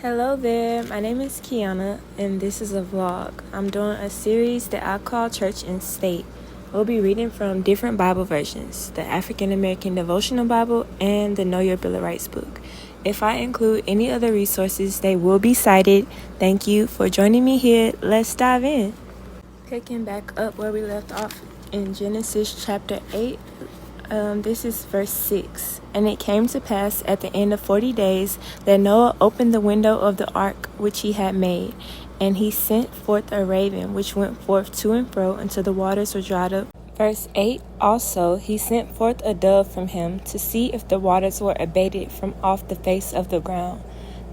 Hello there, my name is Kiana, and this is a vlog. I'm doing a series that I call Church and State. We'll be reading from different Bible versions, the African American Devotional Bible and the Know Your Bill of Rights book. If I include any other resources, they will be cited. Thank you for joining me here. Let's dive in. Picking back up where we left off in Genesis chapter 8, this is verse 6. And it came to pass at the end of 40 days that Noah opened the window of the ark which he had made, and he sent forth a raven which went forth to and fro until the waters were dried up. Verse 8, also he sent forth a dove from him to see if the waters were abated from off the face of the ground.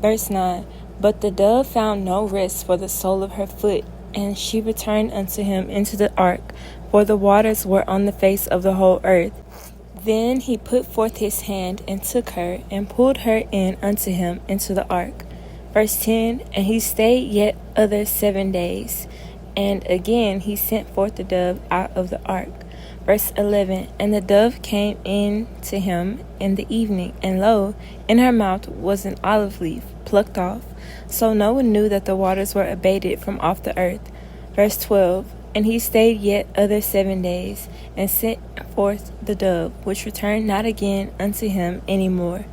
Verse 9, but the dove found no rest for the sole of her foot, and she returned unto him into the ark, for the waters were on the face of the whole earth. Then he put forth his hand and took her, and pulled her in unto him into the ark. Verse 10, and he stayed yet other 7 days. And again he sent forth the dove out of the ark. Verse 11, and the dove came in to him in the evening, and lo, in her mouth was an olive leaf plucked off. So Noah knew that the waters were abated from off the earth. Verse 12, and he stayed yet other 7 days, and sent forth the dove, which returned not again unto him any more.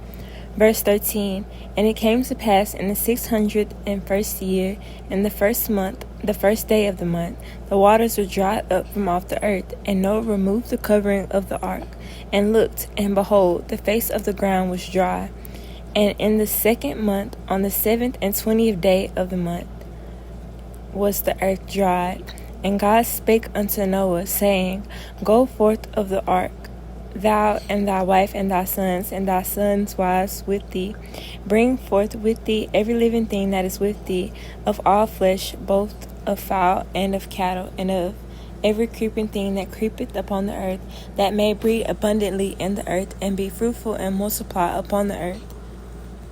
Verse 13, and it came to pass in the 601st year, in the first month, the first day of the month, the waters were dried up from off the earth, and Noah removed the covering of the ark, and looked, and behold, the face of the ground was dry. And in the 2nd month, on the 7th and 20th day of the month, was the earth dried. And God spake unto Noah, saying, Go forth of the ark, thou and thy wife and thy sons' wives with thee. Bring forth with thee every living thing that is with thee, of all flesh, both of fowl and of cattle, and of every creeping thing that creepeth upon the earth, that may breed abundantly in the earth, and be fruitful and multiply upon the earth.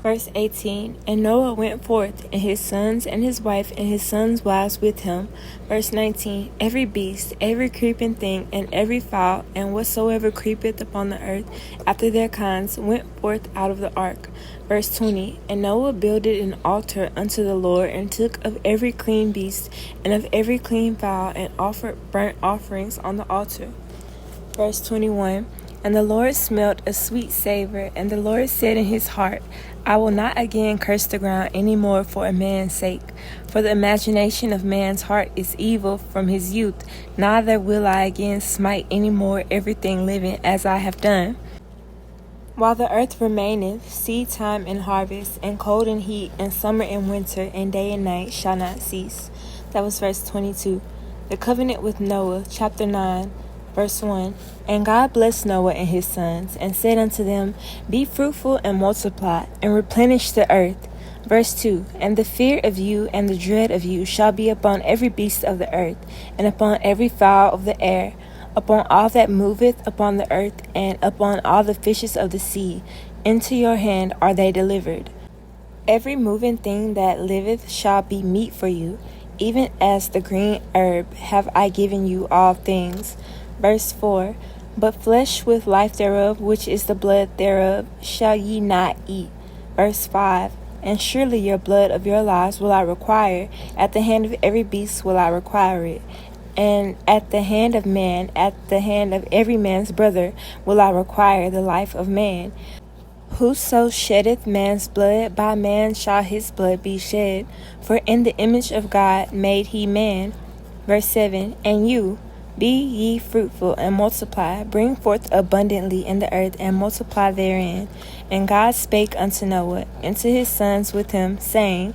Verse 18, and Noah went forth, and his sons and his wife and his sons' wives with him. Verse 19, every beast, every creeping thing, and every fowl, and whatsoever creepeth upon the earth, after their kinds, went forth out of the ark. Verse 20, and Noah builded an altar unto the Lord, and took of every clean beast, and of every clean fowl, and offered burnt offerings on the altar. Verse 21, and the Lord smelt a sweet savor, and the Lord said in his heart, I will not again curse the ground any more for a man's sake. For the imagination of man's heart is evil from his youth, neither will I again smite any more everything living as I have done. While the earth remaineth, seed time and harvest, and cold and heat, and summer and winter, and day and night shall not cease. That was verse 22. The covenant with Noah, chapter 9. Verse 1, and God blessed Noah and his sons, and said unto them, Be fruitful and multiply, and replenish the earth. Verse 2, and the fear of you and the dread of you shall be upon every beast of the earth, and upon every fowl of the air, upon all that moveth upon the earth, and upon all the fishes of the sea. Into your hand are they delivered. Every moving thing that liveth shall be meat for you, even as the green herb have I given you all things. Verse 4, but flesh with life thereof, which is the blood thereof, shall ye not eat. Verse 5, and surely your blood of your lives will I require, at the hand of every beast will I require it, and at the hand of man, at the hand of every man's brother, will I require the life of man. Whoso sheddeth man's blood, by man shall his blood be shed, for in the image of God made he man. Verse 7, and you, be ye fruitful and multiply, bring forth abundantly in the earth, and multiply therein. And God spake unto Noah, and to his sons with him, saying,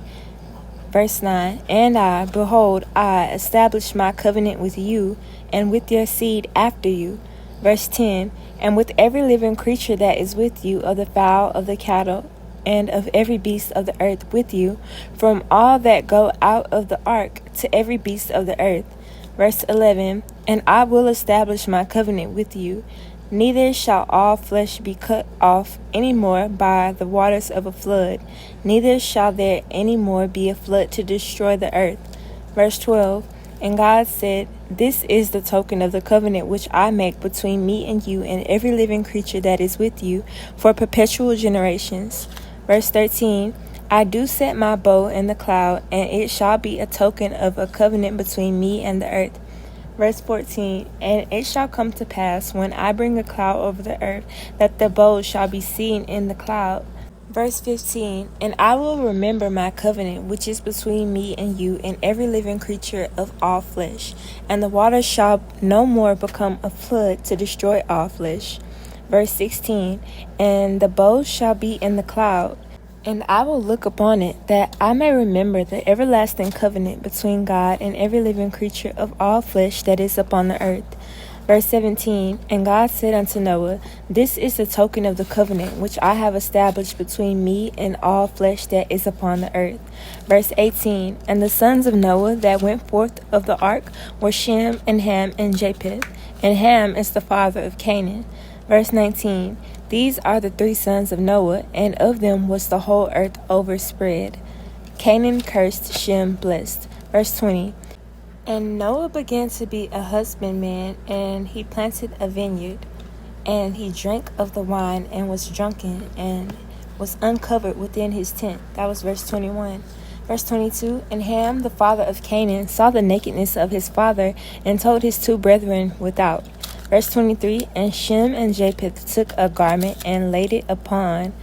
verse 9, and I, behold, I establish my covenant with you, and with your seed after you. Verse 10, and with every living creature that is with you, of the fowl, of the cattle, and of every beast of the earth with you, from all that go out of the ark, to every beast of the earth. Verse 11, and I will establish my covenant with you, neither shall all flesh be cut off any more by the waters of a flood, neither shall there any more be a flood to destroy the earth. Verse 12, and God said, This is the token of the covenant which I make between me and you and every living creature that is with you for perpetual generations. Verse 13, I do set my bow in the cloud, and it shall be a token of a covenant between me and the earth. Verse 14, and it shall come to pass, when I bring a cloud over the earth, that the bow shall be seen in the cloud. Verse 15, and I will remember my covenant, which is between me and you and every living creature of all flesh, and the waters shall no more become a flood to destroy all flesh. Verse 16, and the bow shall be in the cloud, and I will look upon it, that I may remember the everlasting covenant between God and every living creature of all flesh that is upon the earth. Verse 17, and God said unto Noah, this is the token of the covenant which I have established between me and all flesh that is upon the earth. Verse 18, and the sons of Noah that went forth of the ark were Shem and Ham and Japheth, and Ham is the father of Canaan. Verse 19, these are the 3 sons of Noah, and of them was the whole earth overspread. Canaan cursed, Shem blessed. Verse 20, and Noah began to be a husbandman, and he planted a vineyard, and he drank of the wine, and was drunken, and was uncovered within his tent. That was verse 21. Verse 22, and Ham, the father of Canaan, saw the nakedness of his father, and told his 2 brethren without. Verse 23, and Shem and Japheth took a garment, and laid it upon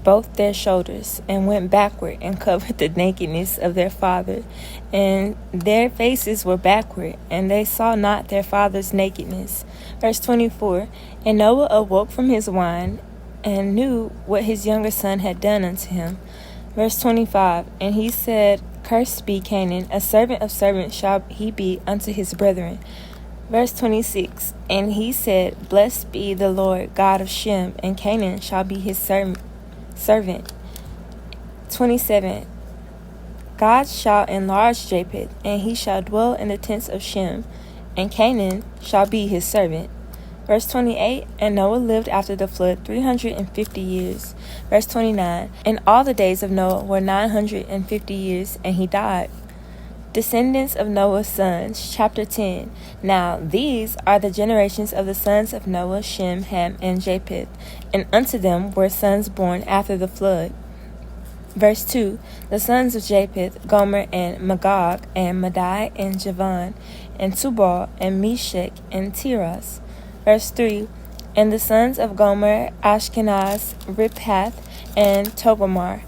both their shoulders, and went backward, and covered the nakedness of their father, and their faces were backward, and they saw not their father's nakedness. Verse 24, and Noah awoke from his wine, and knew what his younger son had done unto him. Verse 25, and he said, cursed be Canaan, a servant of servants shall he be unto his brethren. Verse 26, and he said, blessed be the Lord God of Shem, and Canaan shall be his servant. 27, God shall enlarge Japheth, and he shall dwell in the tents of Shem, and Canaan shall be his servant. Verse 28, and Noah lived after the flood 350 years. Verse 29, and all the days of Noah were 950 years, and he died. Descendants of Noah's sons, chapter 10. Now these are the generations of the sons of Noah, Shem, Ham, and Japheth, and unto them were sons born after the flood. Verse 2, the sons of Japheth, Gomer, and Magog, and Madai, and Javan, and Tubal, and Meshech, and Tiras. Verse 3, and the sons of Gomer, Ashkenaz, Riphath, and Togarmah.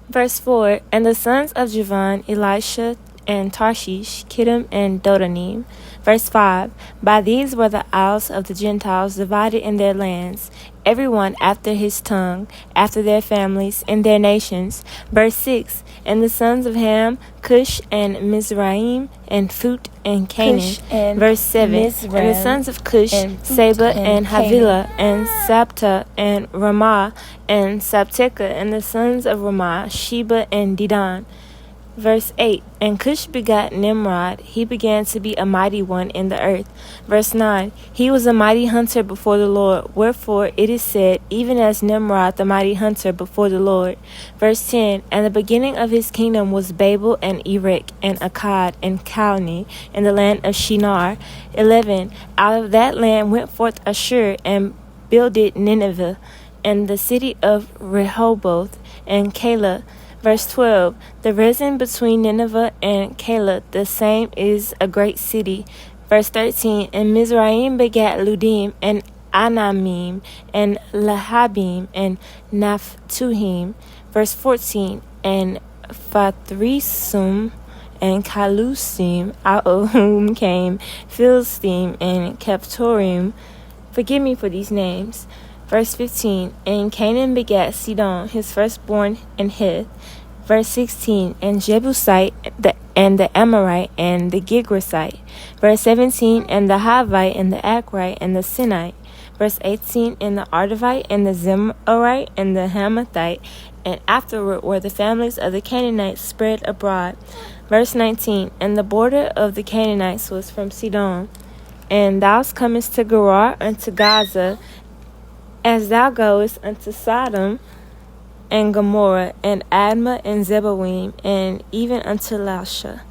Verse 4, and the sons of Javan, Elisha, and Tarshish, Kittim, and Dodanim. Verse 5, by these were the isles of the Gentiles divided in their lands, every one after his tongue, after their families, in their nations. Verse 6, and the sons of Ham, Cush, and Mizraim, and Phut, and Canaan. Verse 7, Mizraim, and the sons of Cush, Seba, and Havilah, and Sabta, and Ramah, and Sabteka, and the sons of Ramah, Sheba, and Dedan. Verse 8, and Cush begat Nimrod. He began to be a mighty one in the earth. Verse 9, he was a mighty hunter before the Lord. Wherefore it is said, even as Nimrod the mighty hunter before the Lord. Verse 10, and the beginning of his kingdom was Babel, and Erech, and Akkad, and Calneh, in the land of Shinar. 11, out of that land went forth Ashur, and builded Nineveh, and the city of Rehoboth, and Calah. Verse 12, the reason between Nineveh and Calah, the same is a great city. Verse 13, and Mizraim begat Ludim, and Anamim, and Lahabim, and Naphtuhim. Verse 14, and Pathrisum, and Calusim, out of whom came Philistine, and Captorim. Forgive me for these names. Verse 15, and Canaan begat Sidon, his firstborn, and Heth. Verse 16, and Jebusite, and the Amorite, and the Girgasite. Verse 17, and the Hivite, and the Achrite, and the Sinite. Verse 18, and the Arvadite, and the Zemarite, and the Hamathite. And afterward were the families of the Canaanites spread abroad. Verse 19, and the border of the Canaanites was from Sidon. And thou comest to Gerar unto Gaza, as thou goest unto Sodom and Gomorrah, and Admah, and Zeboim, and even unto Lasha.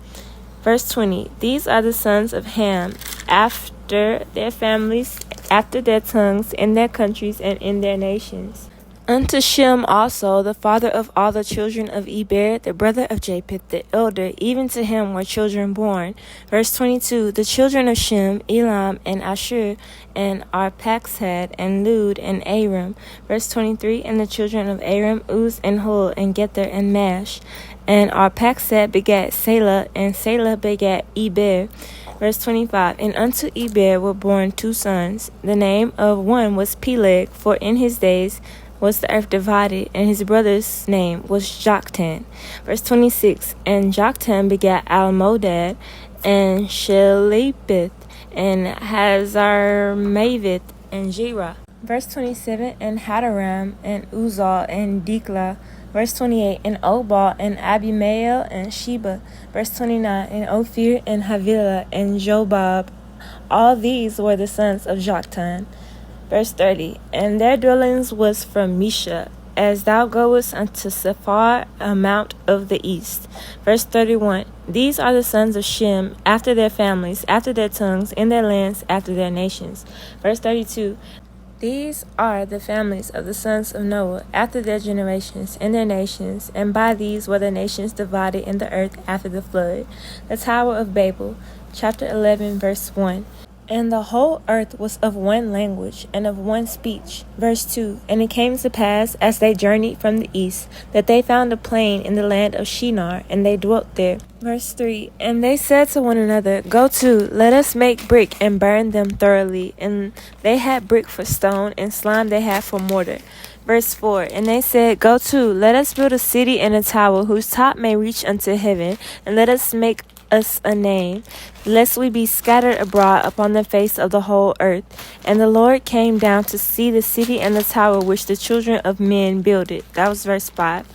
Verse 20, these are the sons of Ham, after their families, after their tongues, in their countries, and in their nations. Unto Shem also, the father of all the children of Eber, the brother of Japheth the elder, even to him were children born. Verse 22, the children of Shem, Elam, and Ashur, and Arphaxad, and Lud, and Aram. Verse 23, and the children of Aram, Uz, and Hul, and Gether, and Mash. And Arphaxad begat Selah, and Selah begat Eber. Verse 25, and unto Eber were born 2 sons. The name of one was Peleg, for in his days was the earth divided, and his brother's name was Joktan. Verse 26, and Joktan begat Almodad, and Shelepith, and Hazarmaveth, and Jerah. Verse 27, and Hadaram, and Uzal, and Diklah. Verse 28, and Obal, and Abimael, and Sheba. Verse 29, and Ophir, and Havilah, and Jobab. All these were the sons of Joktan. Verse 30, and their dwellings was from Misha, as thou goest unto Sephar, a mount of the east. Verse 31, these are the sons of Shem, after their families, after their tongues, in their lands, after their nations. Verse 32, these are the families of the sons of Noah, after their generations, in their nations, and by these were the nations divided in the earth after the flood. The Tower of Babel, chapter 11, verse 1. And the whole earth was of one language and of one speech. Verse 2, and it came to pass, as they journeyed from the east, that they found a plain in the land of Shinar, and they dwelt there. Verse 3, and they said to one another, go to, let us make brick, and burn them thoroughly. And they had brick for stone, and slime they had for mortar. Verse 4, and they said, go to, let us build a city and a tower, whose top may reach unto heaven, and let us make us a name, lest we be scattered abroad upon the face of the whole earth. And the Lord came down to see the city and the tower which the children of men builded. That was verse 5.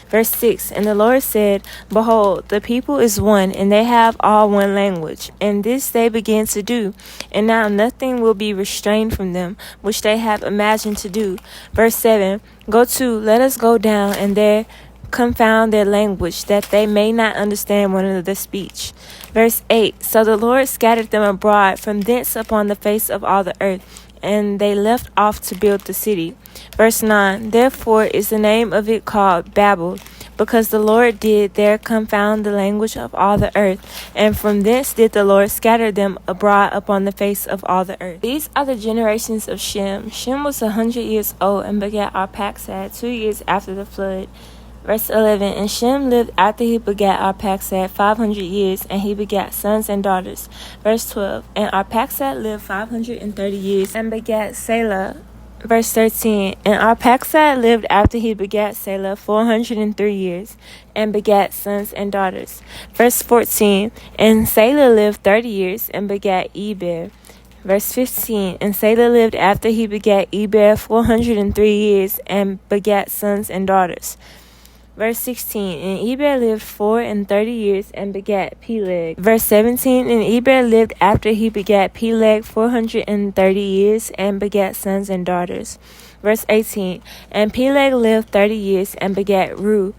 Verse 6, and the Lord said, behold, the people is one, and they have all one language. And this they begin to do. And now nothing will be restrained from them, which they have imagined to do. Verse 7, go to, let us go down, and there confound their language, that they may not understand one another's speech. Verse 8, so the Lord scattered them abroad from thence upon the face of all the earth, and they left off to build the city. Verse 9, therefore is the name of it called Babel, because the Lord did there confound the language of all the earth, and from thence did the Lord scatter them abroad upon the face of all the earth. These are the generations of Shem. Shem was 100 years old, and begat Arphaxad 2 years after the flood. Verse 11, and Shem lived after he begat Arphaxad 500 years, and he begat sons and daughters. Verse 12, and Arphaxad lived 530 years, and begat Selah. Verse 13, and Arphaxad lived after he begat Selah 403 years, and begat sons and daughters. Verse 14, and Selah lived 30 years, and begat Eber. Verse 15, and Selah lived after he begat Eber 403 years, and begat sons and daughters. Verse 16, and Eber lived 34 years, and begat Peleg. Verse 17, and Eber lived after he begat Peleg 430 years, and begat sons and daughters. Verse 18, and Peleg lived 30 years, and begat Reu.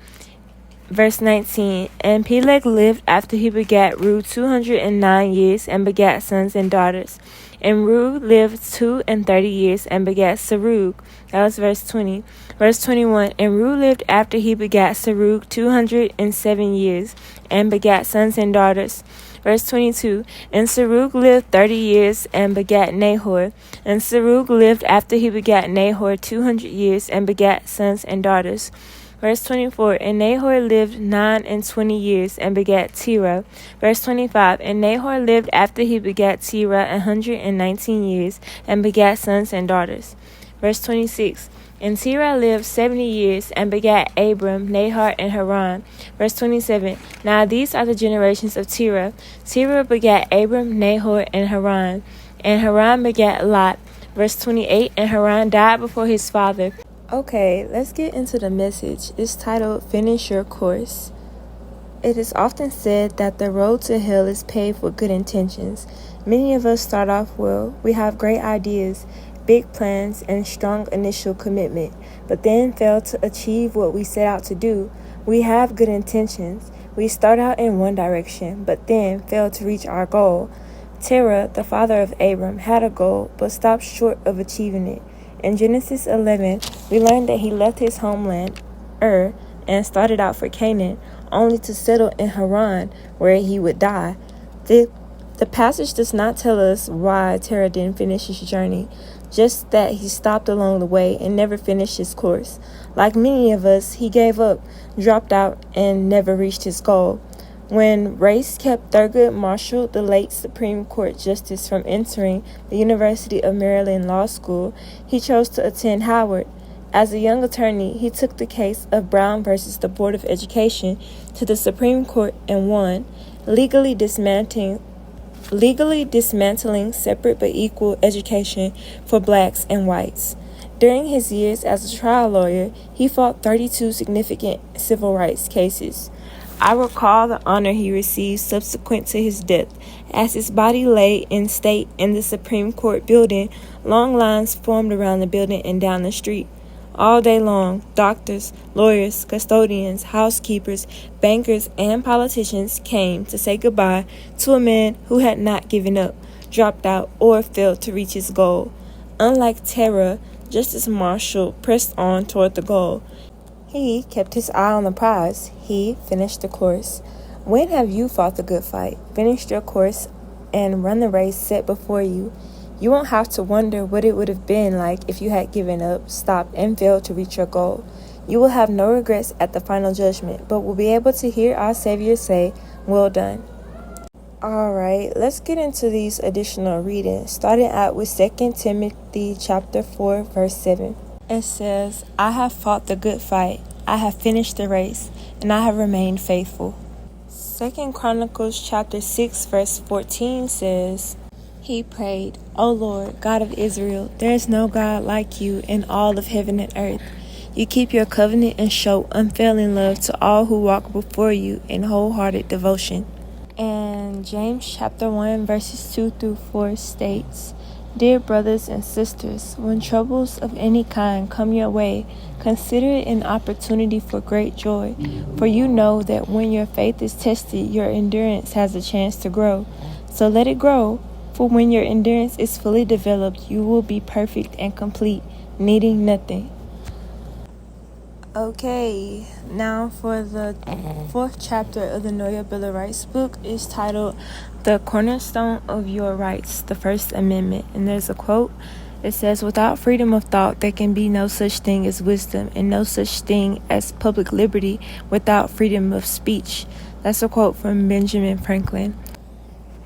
Verse 19, and Peleg lived after he begat Reu 209 years, and begat sons and daughters. And Reu lived 32 years, and begat Serug. That was verse 20. Verse 21, and Reu lived after he begat Serug 207 years, and begat sons and daughters. Verse 22, and Serug lived 30 years, and begat Nahor. And Serug lived after he begat Nahor 200 years, and begat sons and daughters. Verse 24, and Nahor lived 29 years, and begat Terah. Verse 25, and Nahor lived after he begat Terah 119 years, and begat sons and daughters. Verse 26, and Terah lived 70 years, and begat Abram, Nahor, and Haran. Verse 27, now these are the generations of Terah. Terah begat Abram, Nahor, and Haran. And Haran begat Lot. Verse 28, and Haran died before his father. Okay, let's get into the message. It's titled, Finish Your Course. It is often said that the road to hell is paved with good intentions. Many of us start off well. We have great ideas, big plans, and strong initial commitment, but then fail to achieve what we set out to do. We have good intentions. We start out in one direction, but then fail to reach our goal. Terah, the father of Abram, had a goal, but stopped short of achieving it. In Genesis 11, we learn that he left his homeland, Ur, and started out for Canaan, only to settle in Haran, where he would die. The passage does not tell us why Terah didn't finish his journey, just that he stopped along the way and never finished his course. Like many of us, he gave up, dropped out, and never reached his goal. When Race kept Thurgood Marshall, the late Supreme Court Justice, from entering the University of Maryland Law School, he chose to attend Howard. As a young attorney, he took the case of Brown versus the Board of Education to the Supreme Court and won, legally dismantling separate but equal education for blacks and whites. During his years as a trial lawyer, he fought 32 significant civil rights cases. I recall the honor he received subsequent to his death. As his body lay in state in the Supreme Court building, long lines formed around the building and down the street. All day long, doctors, lawyers, custodians, housekeepers, bankers, and politicians came to say goodbye to a man who had not given up, dropped out, or failed to reach his goal. Unlike Terah, Justice Marshall pressed on toward the goal. He kept his eye on the prize. He finished the course. When have you fought the good fight, finished your course, and run the race set before you? You won't have to wonder what it would have been like if you had given up, stopped, and failed to reach your goal. You will have no regrets at the final judgment, but will be able to hear our Savior say, "Well done." Alright, let's get into these additional readings, starting out with 2 Timothy chapter 4, verse 7. It says, "I have fought the good fight, I have finished the race, and I have remained faithful." 2 Chronicles chapter 6, verse 14 says, "He prayed, O Lord, God of Israel, there is no God like you in all of heaven and earth. You keep your covenant and show unfailing love to all who walk before you in wholehearted devotion." And James chapter 1, verses 2 through 4 states, "Dear brothers and sisters, when troubles of any kind come your way, consider it an opportunity for great joy, for you know that when your faith is tested, your endurance has a chance to grow. So let it grow, for when your endurance is fully developed, you will be perfect and complete, needing nothing." Okay, now for the 4th chapter of the Know Your Bill of Rights book is titled "The Cornerstone of Your Rights, the First Amendment." And there's a quote. It says, "Without freedom of thought, there can be no such thing as wisdom, and no such thing as public liberty without freedom of speech." That's a quote from Benjamin Franklin.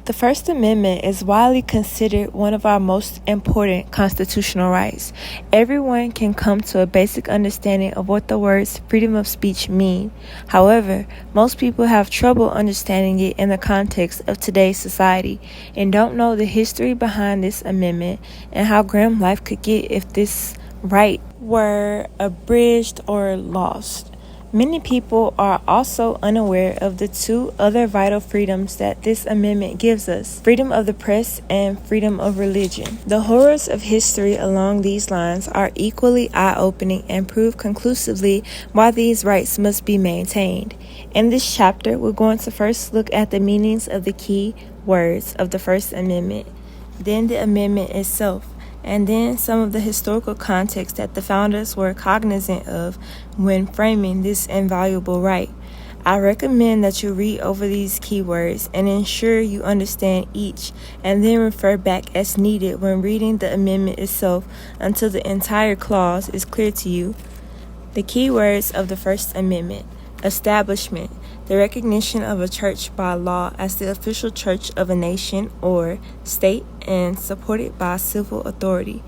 The First Amendment is widely considered one of our most important constitutional rights. Everyone can come to a basic understanding of what the words freedom of speech mean. However, most people have trouble understanding it in the context of today's society and don't know the history behind this amendment and how grim life could get if this right were abridged or lost. Many people are also unaware of the two other vital freedoms that this amendment gives us: freedom of the press and freedom of religion. The horrors of history along these lines are equally eye-opening and prove conclusively why these rights must be maintained. In this chapter, we're going to first look at the meanings of the key words of the First Amendment, then the amendment itself, and then some of the historical context that the founders were cognizant of when framing this invaluable right. I recommend that you read over these keywords and ensure you understand each, and then refer back as needed when reading the amendment itself until the entire clause is clear to you. The keywords of the First Amendment: establishment, the recognition of a church by law as the official church of a nation or state and supported by civil authority.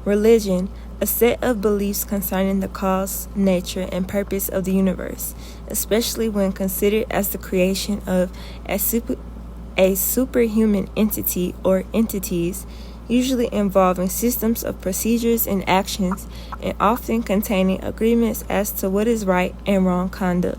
Religion, a set of beliefs concerning the cause, nature, and purpose of the universe, especially when considered as the creation of a superhuman entity or entities, usually involving systems of procedures and actions, and often containing agreements as to what is right and wrong conduct.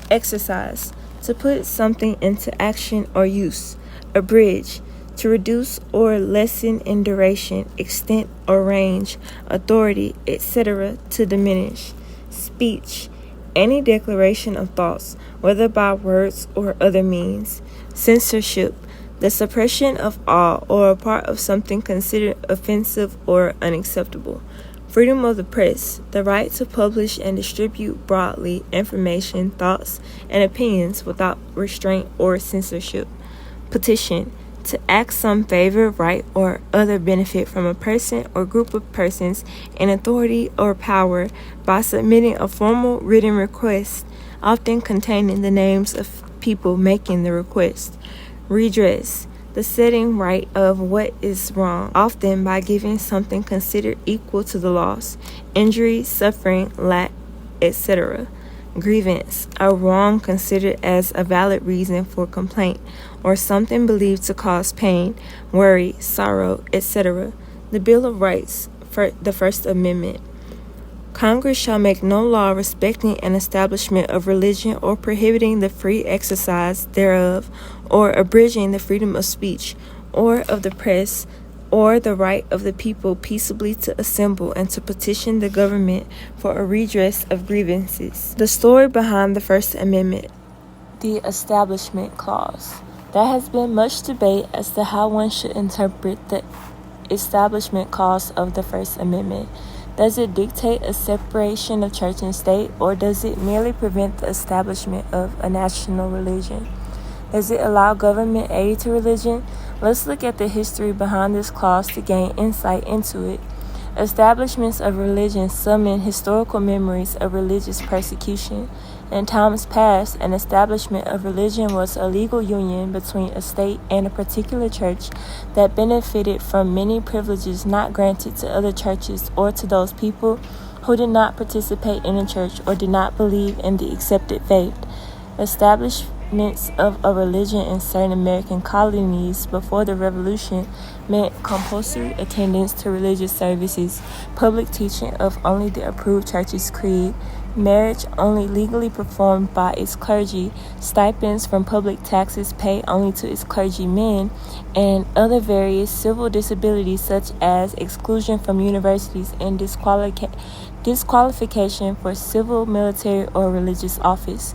Exercise, to put something into action or use. Abridge, to reduce or lessen in duration, extent, or range, authority, etc., to diminish. Speech, any declaration of thoughts, whether by words or other means. Censorship, the suppression of all or a part of something considered offensive or unacceptable. Freedom of the press, the right to publish and distribute broadly information, thoughts, and opinions without restraint or censorship. Petition, to ask some favor, right, or other benefit from a person or group of persons in authority or power by submitting a formal written request, often containing the names of people making the request. Redress, the setting right of what is wrong, often by giving something considered equal to the loss, injury, suffering, lack, etc. Grievance, a wrong considered as a valid reason for complaint, or something believed to cause pain, worry, sorrow, etc. The Bill of Rights, the First Amendment. Congress shall make no law respecting an establishment of religion or prohibiting the free exercise thereof, or abridging the freedom of speech, or of the press, or the right of the people peaceably to assemble and to petition the government for a redress of grievances. The story behind the First Amendment. The Establishment Clause. There has been much debate as to how one should interpret the Establishment Clause of the First Amendment. Does it dictate a separation of church and state, or does it merely prevent the establishment of a national religion? Does it allow government aid to religion? Let's look at the history behind this clause to gain insight into it. Establishments of religion summon historical memories of religious persecution. In times past, an establishment of religion was a legal union between a state and a particular church that benefited from many privileges not granted to other churches or to those people who did not participate in a church or did not believe in the accepted faith. Establishments of a religion in certain American colonies before the Revolution meant compulsory attendance to religious services, public teaching of only the approved church's creed, marriage only legally performed by its clergy, stipends from public taxes paid only to its clergymen, and other various civil disabilities such as exclusion from universities and disqualification for civil, military, or religious office.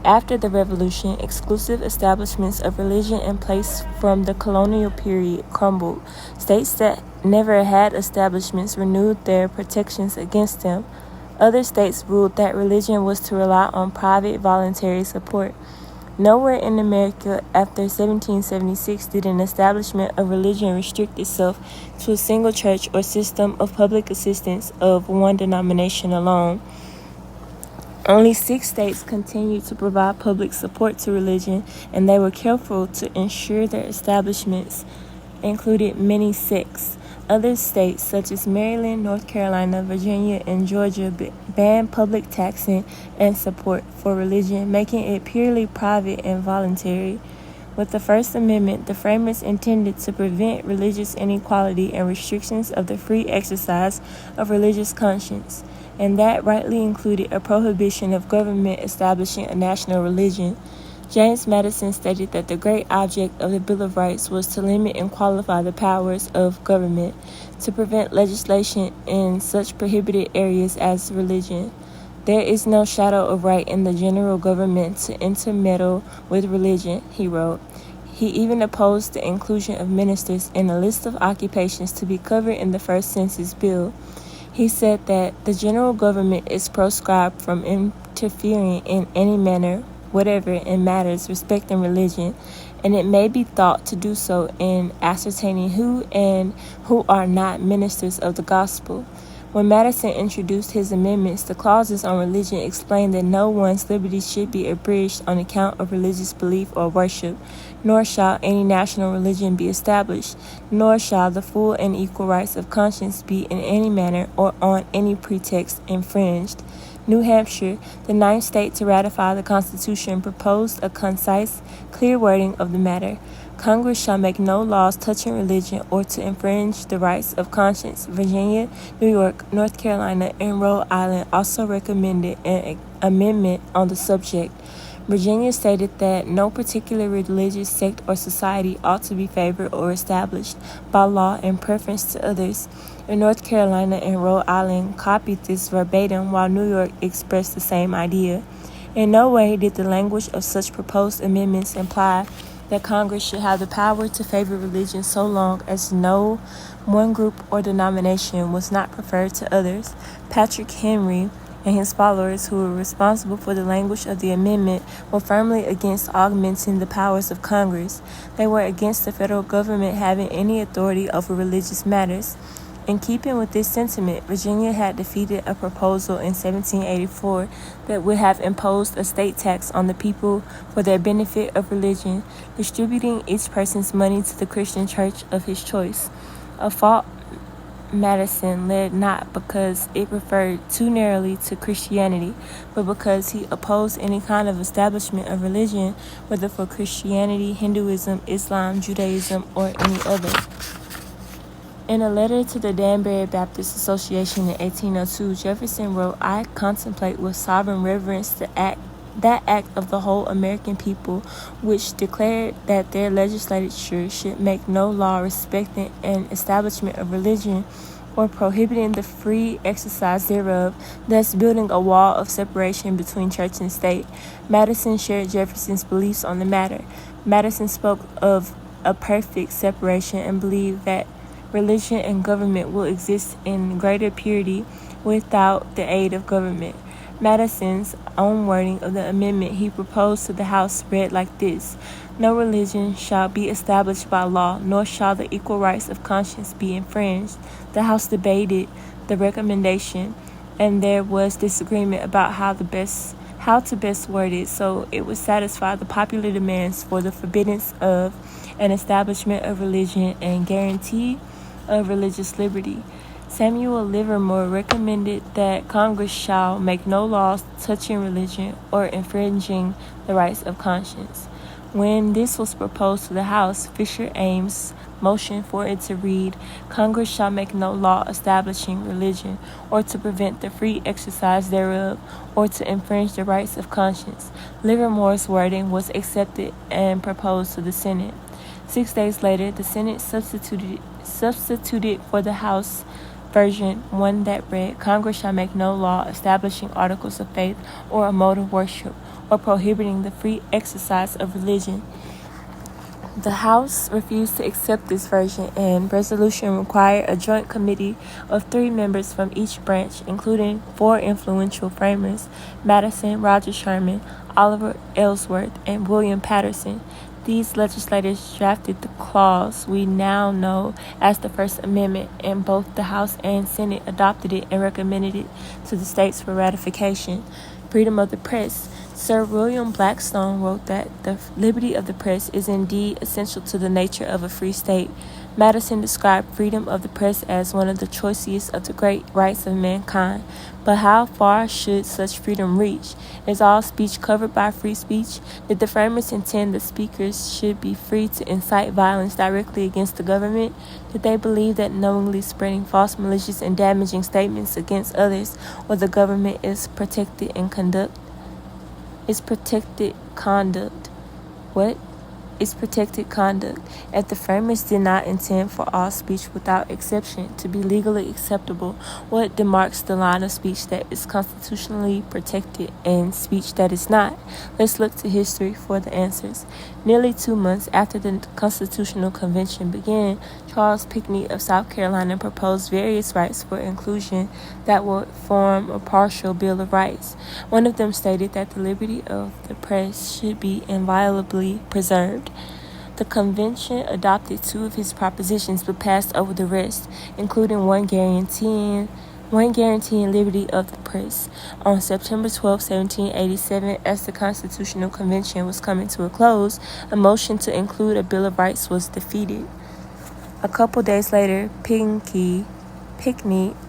After the Revolution, exclusive establishments of religion in place from the colonial period crumbled. States that never had establishments renewed their protections against them. Other states ruled that religion was to rely on private voluntary support. Nowhere in America after 1776 did an establishment of religion restrict itself to a single church or system of public assistance of one denomination alone. Only 6 states continued to provide public support to religion, and they were careful to ensure their establishments included many sects. Other states, such as Maryland, North Carolina, Virginia, and Georgia, banned public taxing and support for religion, making it purely private and voluntary. With the First Amendment, the framers intended to prevent religious inequality and restrictions of the free exercise of religious conscience, and that rightly included a prohibition of government establishing a national religion. James Madison stated that the great object of the Bill of Rights was to limit and qualify the powers of government, to prevent legislation in such prohibited areas as religion. There is no shadow of right in the general government to intermeddle with religion, he wrote. He even opposed the inclusion of ministers in a list of occupations to be covered in the first census bill. He said that the general government is proscribed from interfering in any manner whatever in matters respecting religion, and it may be thought to do so in ascertaining who and who are not ministers of the gospel. When Madison introduced his amendments, the clauses on religion explained that no one's liberty should be abridged on account of religious belief or worship, nor shall any national religion be established, nor shall the full and equal rights of conscience be in any manner or on any pretext infringed. New Hampshire, the 9th state to ratify the Constitution, proposed a concise, clear wording of the matter. Congress shall make no laws touching religion or to infringe the rights of conscience. Virginia, New York, North Carolina, and Rhode Island also recommended an amendment on the subject. Virginia stated that no particular religious sect or society ought to be favored or established by law in preference to others. And North Carolina and Rhode Island copied this verbatim, while New York expressed the same idea. In no way did the language of such proposed amendments imply that Congress should have the power to favor religion so long as no one group or denomination was not preferred to others. Patrick Henry and his followers, who were responsible for the language of the amendment, were firmly against augmenting the powers of Congress. They were against the federal government having any authority over religious matters. In keeping with this sentiment, Virginia had defeated a proposal in 1784 that would have imposed a state tax on the people for their benefit of religion, distributing each person's money to the Christian church of his choice. A fault Madison led not because it referred too narrowly to Christianity, but because he opposed any kind of establishment of religion, whether for Christianity, Hinduism, Islam, Judaism, or any other. In a letter to the Danbury Baptist Association in 1802, Jefferson wrote, "I contemplate with sovereign reverence that act of the whole American people, which declared that their legislature should make no law respecting an establishment of religion or prohibiting the free exercise thereof, thus building a wall of separation between church and state." Madison shared Jefferson's beliefs on the matter. Madison spoke of a perfect separation and believed that religion and government will exist in greater purity without the aid of government. Madison's own wording of the amendment he proposed to the House read like this: "No religion shall be established by law, nor shall the equal rights of conscience be infringed." The House debated the recommendation, and there was disagreement about how to best word it so it would satisfy the popular demands for the forbiddance of an establishment of religion and guarantee of religious liberty. Samuel Livermore recommended that Congress shall make no laws touching religion or infringing the rights of conscience. When this was proposed to the House, Fisher Ames motioned for it to read, "Congress shall make no law establishing religion, or to prevent the free exercise thereof, or to infringe the rights of conscience." Livermore's wording was accepted and proposed to the Senate. 6 days later, the Senate substituted for the House version one that read, "Congress shall make no law establishing articles of faith or a mode of worship, or prohibiting the free exercise of religion." The House refused to accept this version, and resolution required a joint committee of 3 members from each branch, including 4 influential framers: Madison, Roger Sherman, Oliver Ellsworth, and William Patterson. These legislators drafted the clause we now know as the First Amendment, and both the House and Senate adopted it and recommended it to the states for ratification. Freedom of the press. Sir William Blackstone wrote that the liberty of the press is indeed essential to the nature of a free state. Madison described freedom of the press as one of the choicest of the great rights of mankind. But how far should such freedom reach? Is all speech covered by free speech? Did the framers intend that speakers should be free to incite violence directly against the government? Did they believe that knowingly spreading false, malicious, and damaging statements against others or the government is protected conduct? What? Is protected conduct. If the framers did not intend for all speech without exception to be legally acceptable, what demarks the line of speech that is constitutionally protected and speech that is not? Let's look to history for the answers. Nearly 2 months after the Constitutional Convention began, Charles Pinckney of South Carolina proposed various rights for inclusion that would form a partial Bill of Rights. One of them stated that the liberty of the press should be inviolably preserved. The convention adopted 2 of his propositions but passed over the rest, including one guaranteeing liberty of the press. On September 12, 1787, as the Constitutional Convention was coming to a close, a motion to include a Bill of Rights was defeated. A couple days later, Pinckney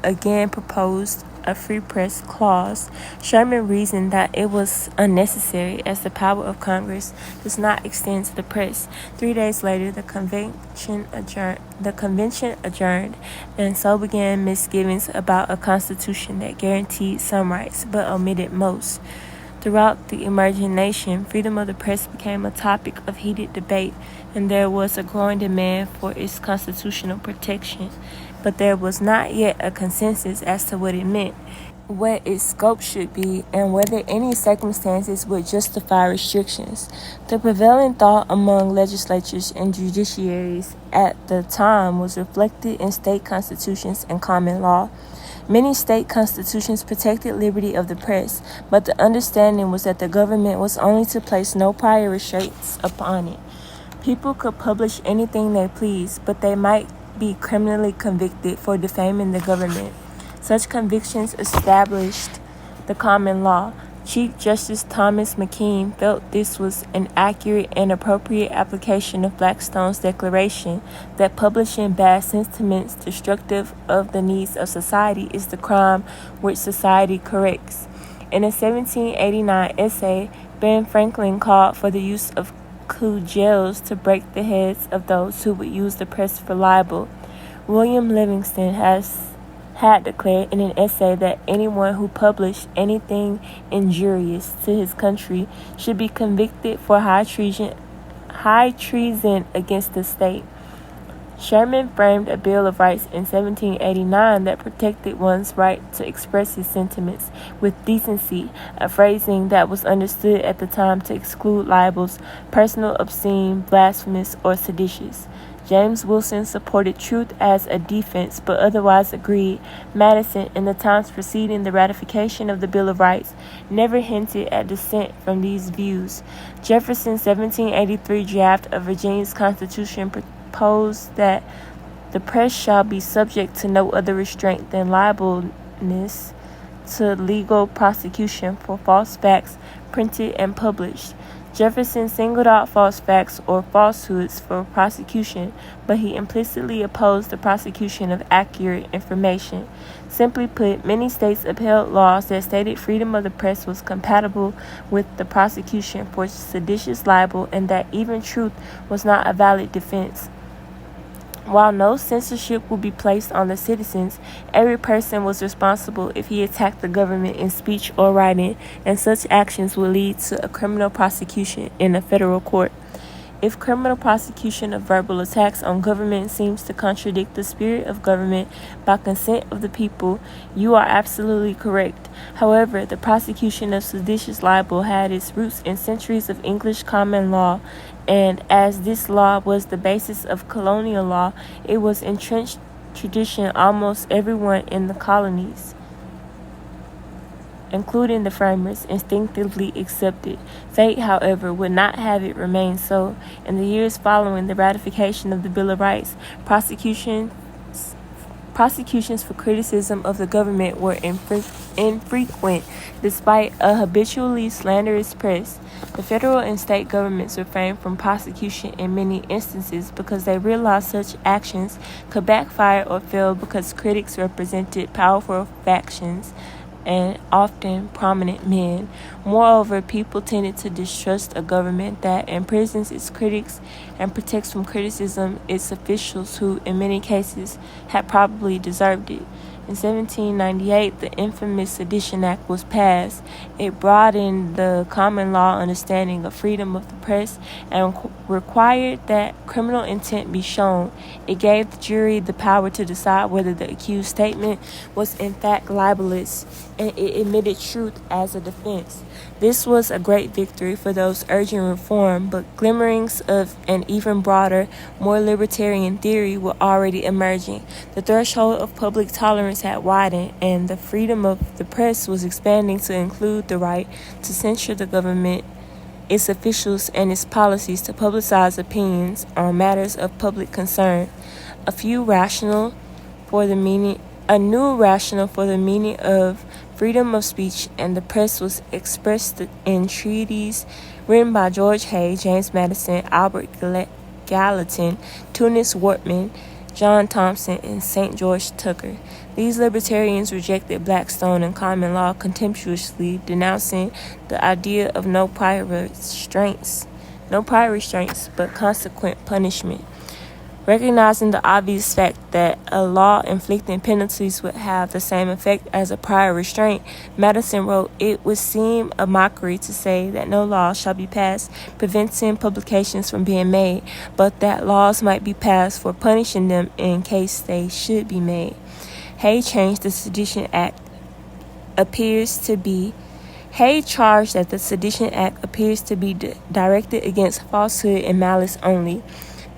again proposed a free press clause. Sherman reasoned that it was unnecessary as the power of Congress does not extend to the press. 3 days later, the convention adjourned, and so began misgivings about a constitution that guaranteed some rights but omitted most. Throughout the emerging nation, freedom of the press became a topic of heated debate, and there was a growing demand for its constitutional protection. But there was not yet a consensus as to what it meant. what its scope should be, and whether any circumstances would justify restrictions. The prevailing thought among legislatures and judiciaries at the time was reflected in state constitutions and common law. Many state constitutions protected liberty of the press, but the understanding was that the government was only to place no prior restraints upon it. People could publish anything they pleased, but they might be criminally convicted for defaming the government. Such convictions established the common law. Chief Justice Thomas McKean felt this was an accurate and appropriate application of Blackstone's declaration that publishing bad sentiments destructive of the needs of society is the crime which society corrects. In a 1789 essay, Ben Franklin called for the use of cudgels to break the heads of those who would use the press for libel. William Livingston had declared in an essay that anyone who published anything injurious to his country should be convicted for high treason against the state. Sherman framed a Bill of Rights in 1789 that protected one's right to express his sentiments with decency, a phrasing that was understood at the time to exclude libels, personal, obscene, blasphemous, or seditious. James Wilson supported truth as a defense, but otherwise agreed. Madison, in the times preceding the ratification of the Bill of Rights, never hinted at dissent from these views. Jefferson's 1783 draft of Virginia's Constitution proposed that the press shall be subject to no other restraint than liableness to legal prosecution for false facts printed and published. Jefferson singled out false facts or falsehoods for prosecution, but he implicitly opposed the prosecution of accurate information. Simply put, many states upheld laws that stated freedom of the press was compatible with the prosecution for seditious libel and that even truth was not a valid defense. While no censorship would be placed on the citizens, every person was responsible if he attacked the government in speech or writing, and such actions would lead to a criminal prosecution in a federal court. If criminal prosecution of verbal attacks on government seems to contradict the spirit of government by consent of the people, you are absolutely correct. However, the prosecution of seditious libel had its roots in centuries of English common law, and as this law was the basis of colonial law, it was entrenched tradition almost everyone in the colonies, including the framers, instinctively accepted. Fate, however, would not have it remain so. In the years following the ratification of the Bill of Rights, prosecutions for criticism of the government were infrequent, despite a habitually slanderous press. The federal and state governments refrained from prosecution in many instances because they realized such actions could backfire or fail because critics represented powerful factions and often prominent men. Moreover, people tended to distrust a government that imprisons its critics and protects from criticism its officials who, in many cases, had probably deserved it. In 1798, the infamous Sedition Act was passed. It broadened the common law understanding of freedom of the press and required that criminal intent be shown. It gave the jury the power to decide whether the accused statement was in fact libelous, and it admitted truth as a defense. This was a great victory for those urging reform, but glimmerings of an even broader, more libertarian theory were already emerging. The threshold of public tolerance had widened, and the freedom of the press was expanding to include the right to censure the government, its officials, and its policies, to publicize opinions on matters of public concern. A new rationale for the meaning of freedom of speech and the press was expressed in treaties written by George Hay, James Madison, Albert Gallatin, Tunis Wortman, John Thompson, and St. George Tucker. These libertarians rejected Blackstone and common law contemptuously, denouncing the idea of no prior restraints, but consequent punishment. Recognizing the obvious fact that a law inflicting penalties would have the same effect as a prior restraint, Madison wrote, "It would seem a mockery to say that no law shall be passed preventing publications from being made, but that laws might be passed for punishing them in case they should be made." Hay changed the Sedition Act appears to be Hay charged that the Sedition Act appears to be directed against falsehood and malice only.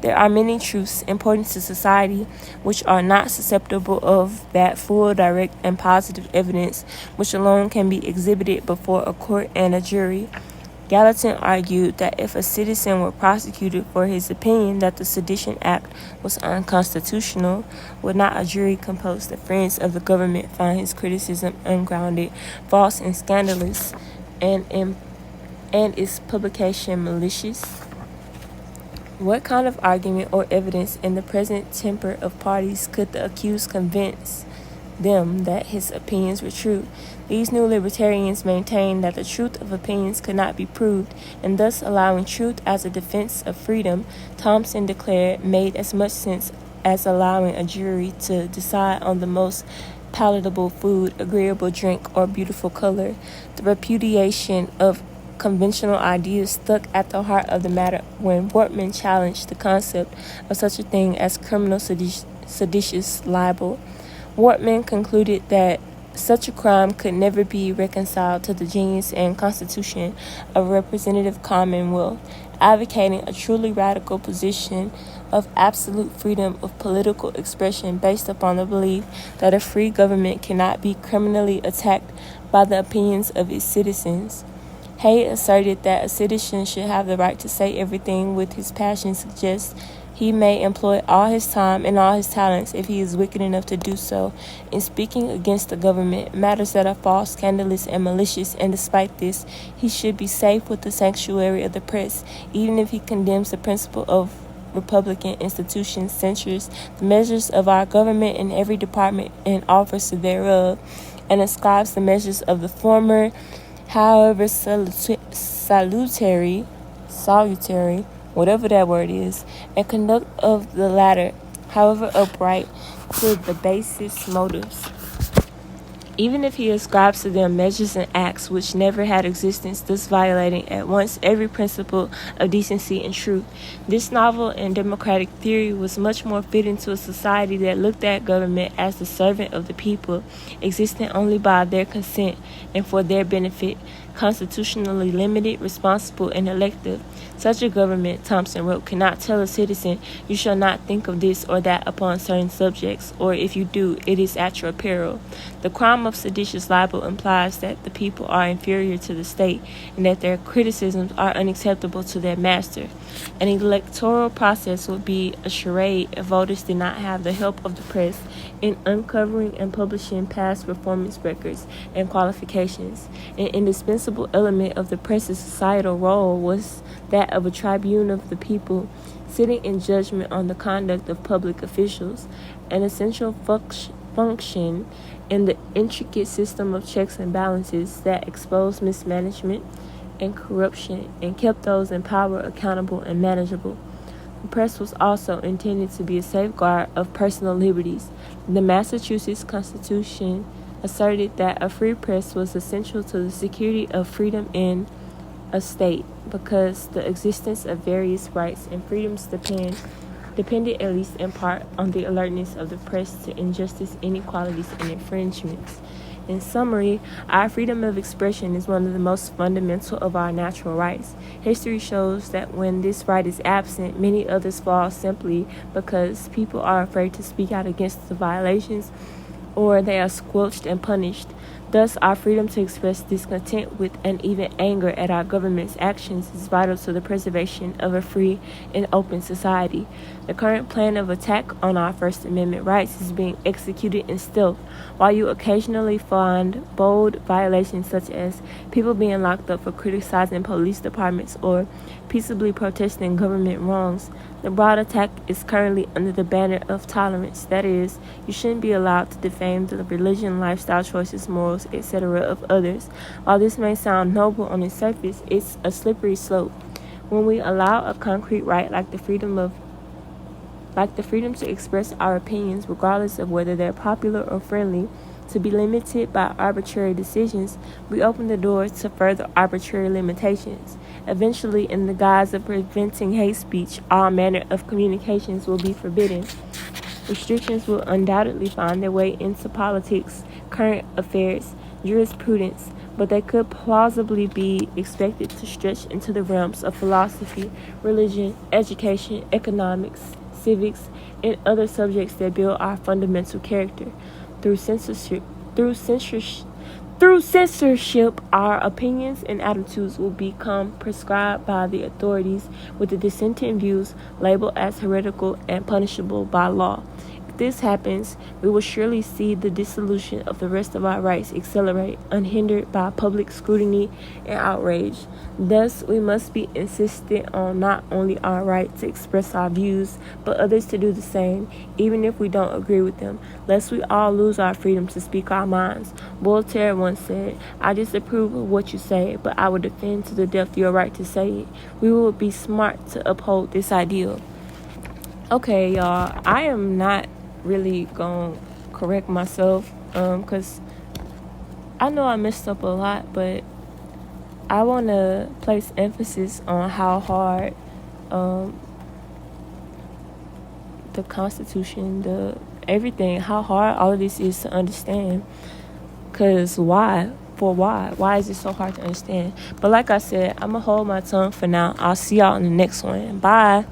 There are many truths important to society which are not susceptible of that full, direct, and positive evidence which alone can be exhibited before a court and a jury. Gallatin argued that if a citizen were prosecuted for his opinion that the Sedition Act was unconstitutional, would not a jury composed of friends of the government find his criticism ungrounded, false, and scandalous, and its publication malicious? What kind of argument or evidence in the present temper of parties could the accused convince them that his opinions were true? These new libertarians maintained that the truth of opinions could not be proved, and thus allowing truth as a defense of freedom, Thompson declared, made as much sense as allowing a jury to decide on the most palatable food, agreeable drink, or beautiful color. The repudiation of conventional ideas stuck at the heart of the matter when Wortman challenged the concept of such a thing as criminal seditious libel. Wortman concluded that such a crime could never be reconciled to the genius and constitution of a representative commonwealth, advocating a truly radical position of absolute freedom of political expression based upon the belief that a free government cannot be criminally attacked by the opinions of its citizens. Hay asserted that a citizen should have the right to say everything which his passion suggests. He may employ all his time and all his talents if he is wicked enough to do so in speaking against the government, matters that are false, scandalous, and malicious, and despite this, he should be safe with the sanctuary of the press, even if he condemns the principle of Republican institutions, censures the measures of our government in every department and officer thereof, and ascribes the measures of the former, however salutary, whatever that word is, and conduct of the latter, however upright, to the basest motives, even if he ascribes to them measures and acts which never had existence, thus violating at once every principle of decency and truth. This novel and democratic theory was much more fitting to a society that looked at government as the servant of the people, existing only by their consent and for their benefit, constitutionally limited, responsible, and elective. Such a government, Thompson wrote, cannot tell a citizen, you shall not think of this or that upon certain subjects, or if you do, it is at your peril. The crime of seditious libel implies that the people are inferior to the state and that their criticisms are unacceptable to their master. An electoral process would be a charade if voters did not have the help of the press in uncovering and publishing past performance records and qualifications. An indispensable element of the press's societal role was that of a tribune of the people, sitting in judgment on the conduct of public officials, an essential function in the intricate system of checks and balances that exposed mismanagement and corruption and kept those in power accountable and manageable. The press was also intended to be a safeguard of personal liberties. The Massachusetts Constitution asserted that a free press was essential to the security of freedom in a state because the existence of various rights and freedoms depended at least in part on the alertness of the press to injustice, inequalities, and infringements. In summary, our freedom of expression is one of the most fundamental of our natural rights. History shows that when this right is absent, many others fall simply because people are afraid to speak out against the violations or they are squelched and punished. Thus, our freedom to express discontent with and even anger at our government's actions is vital to the preservation of a free and open society. The current plan of attack on our First Amendment rights is being executed in stealth, while you occasionally find bold violations such as people being locked up for criticizing police departments or peaceably protesting government wrongs. The broad attack is currently under the banner of tolerance. That is, you shouldn't be allowed to defame the religion, lifestyle choices, morals, etc. of others. While this may sound noble on its surface, it's a slippery slope. When we allow a concrete right like the freedom to express our opinions, regardless of whether they're popular or friendly, to be limited by arbitrary decisions, we open the door to further arbitrary limitations. Eventually, in the guise of preventing hate speech, all manner of communications will be forbidden. Restrictions will undoubtedly find their way into politics, current affairs, jurisprudence, but they could plausibly be expected to stretch into the realms of philosophy, religion, education, economics, civics, and other subjects that build our fundamental character. Through censorship, through censorship, through censorship, our opinions and attitudes will become prescribed by the authorities, with the dissenting views labeled as heretical and punishable by law. If this happens, we will surely see the dissolution of the rest of our rights accelerate, unhindered by public scrutiny and outrage. Thus, we must be insistent on not only our right to express our views, but others to do the same, even if we don't agree with them, lest we all lose our freedom to speak our minds. Voltaire once said, "I disapprove of what you say, but I will defend to the death your right to say it." We will be smart to uphold this ideal. Okay, y'all, I am not really gonna correct myself, because I know I messed up a lot, but I want to place emphasis on how hard the Constitution, everything, how hard all of this is to understand. Because why? For why? Why is it so hard to understand? But like I said, I'm going to hold my tongue for now. I'll see y'all in the next one. Bye.